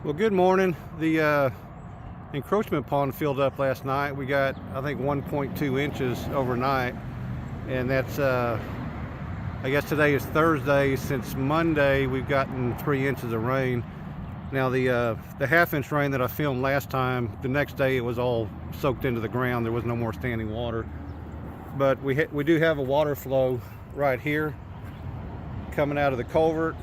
Well, good morning. The encroachment pond filled up last night. We got, I think, 1.2 inches overnight, and that's I guess today is Thursday. Since Monday we've gotten 3 inches of rain. Now the half-inch rain that I filmed last time, the next day it was all soaked into the ground. There was no more standing water, but we do have a water flow right here coming out of the culvert.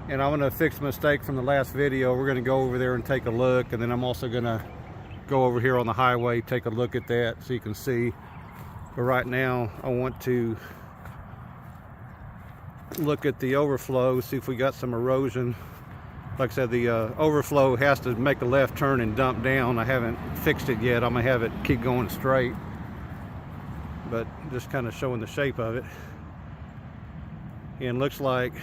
And I'm going to fix a mistake from the last video. We're going to go over there and take a look, and then I'm also going to go over here on the highway, take a look at that so you can see. But right now I want to look at the overflow, see if we got some erosion. Like I said, the overflow has to make a left turn and dump down. I haven't fixed it yet. I'm going to have it keep going straight, but just kind of showing the shape of it. And looks like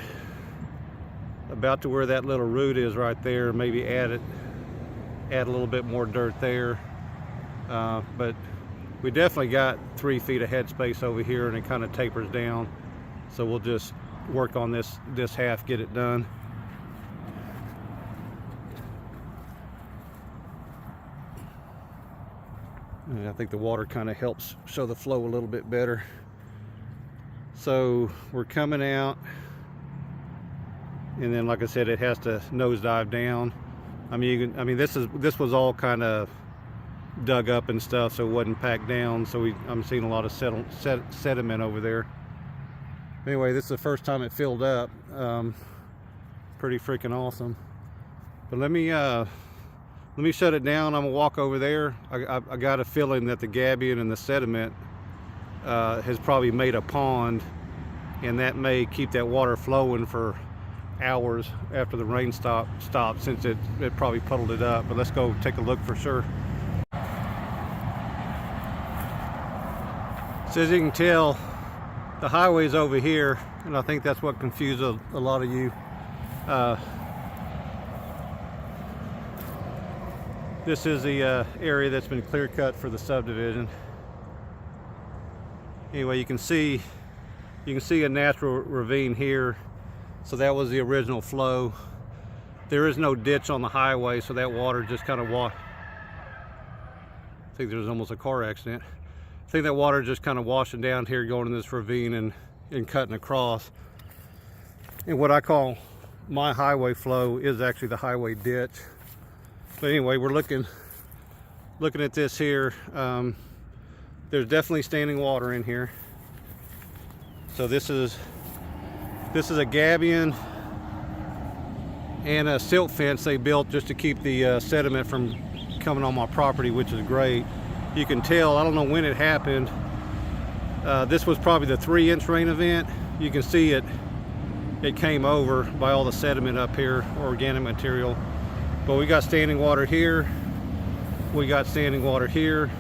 about to where that little root is right there. Maybe add a little bit more dirt there, but we definitely got 3 feet of headspace over here, and it kind of tapers down. So we'll just work on this half, get it done. And I think the water kind of helps show the flow a little bit better. So we're coming out, and then, like I said, it has to nosedive down. I mean, this was all kind of dug up and stuff, so it wasn't packed down. So I'm seeing a lot of sediment over there. Anyway, this is the first time it filled up. Pretty freaking awesome. But let me shut it down. I'm gonna walk over there. I got a feeling that the gabion and the sediment has probably made a pond, and that may keep that water flowing for hours after the rain stopped, since it probably puddled it up. But let's go take a look for sure. So as you can tell, the highway's over here, and I think that's what confused a lot of you. This is the area that's been clear cut for the subdivision. Anyway, you can see a natural ravine here. So that was the original flow. There is no ditch on the highway, so that water just kind of I think there was almost a car accident. I think that water just kind of washing down here, going in this ravine and cutting across. And what I call my highway flow is actually the highway ditch. But anyway, we're looking at this here. There's definitely standing water in here. So this is a gabion and a silt fence they built just to keep the sediment from coming on my property, which is great. You can tell, I don't know when it happened. This was probably the 3-inch rain event. You can see it came over by all the sediment up here, organic material. But we got standing water here. We got standing water here.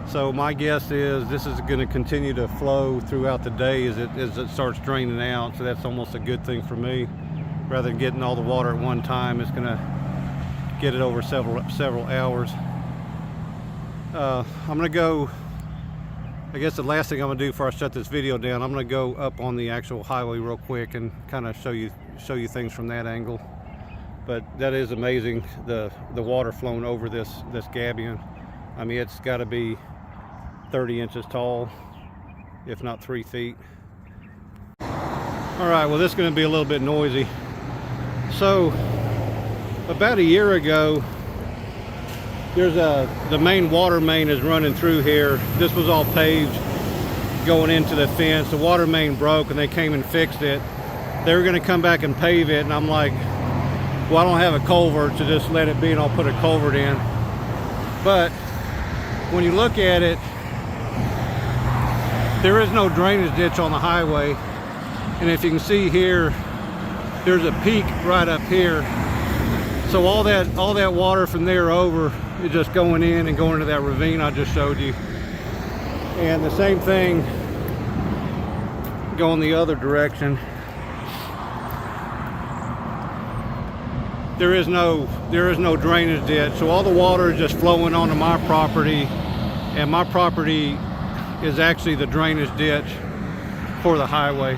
So my guess is this is going to continue to flow throughout the day as it starts draining out. So that's almost a good thing for me. Rather than getting all the water at one time, it's going to get it over several hours. I'm going to go, I guess the last thing I'm going to do before I shut this video down, I'm going to go up on the actual highway real quick and kind of show you things from that angle. But that is amazing, the water flowing over this gabion. I mean, it's got to be 30 inches tall, if not 3 feet. All right, well, this is going to be a little bit noisy. So about a year ago, the main water main is running through here. This was all paved going into the fence. The water main broke, and they came and fixed it. They were going to come back and pave it, and I'm like, well, I don't have a culvert, so just let it be and I'll put a culvert in. But when you look at it, there is no drainage ditch on the highway. And if you can see here, there's a peak right up here. So all that water from there over is just going in and going into that ravine I just showed you. And the same thing going the other direction. There is no drainage ditch, so all the water is just flowing onto my property, and my property is actually the drainage ditch for the highway.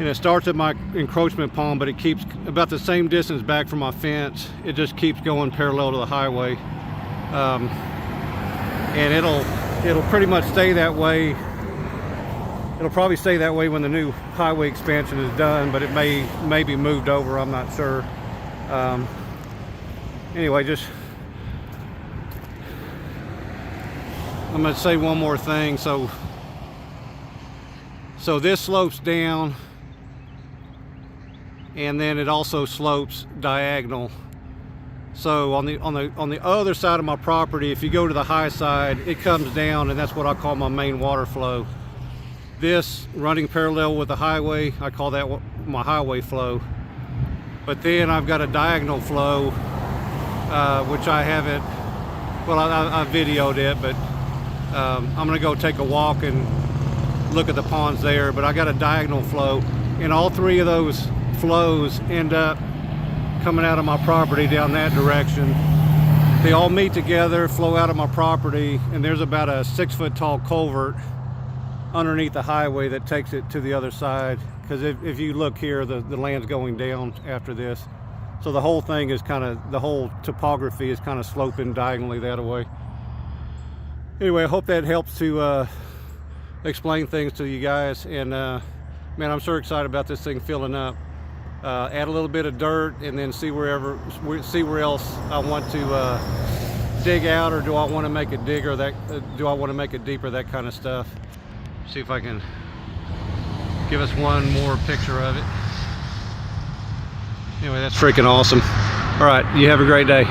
and it starts at my encroachment pond, but it keeps about the same distance back from my fence. It just keeps going parallel to the highway, and it'll pretty much stay that way. It'll probably stay that way when the new highway expansion is done, but it may be moved over. I'm not sure. Anyway, I'm going to say one more thing. So this slopes down, and then it also slopes diagonal. So on the other side of my property, if you go to the high side, it comes down, and that's what I call my main water flow. This running parallel with the highway, I call that my highway flow. But then I've got a diagonal flow, which I haven't, well, I videoed it, but I'm gonna go take a walk and look at the ponds there. But I got a diagonal flow, and all three of those flows end up coming out of my property down that direction. They all meet together, flow out of my property, and there's about a 6-foot tall culvert underneath the highway that takes it to the other side. Because if you look here, the land's going down after this. So the whole thing is the whole topography is kind of sloping diagonally that way. Anyway, I hope that helps to explain things to you guys. And man, I'm so excited about this thing filling up. Add a little bit of dirt, and then see where else I want to dig out, or do I want to make it dig, or do I want to make it deeper, that kind of stuff. See if I can give us one more picture of it. Anyway, that's freaking awesome. All right, you have a great day.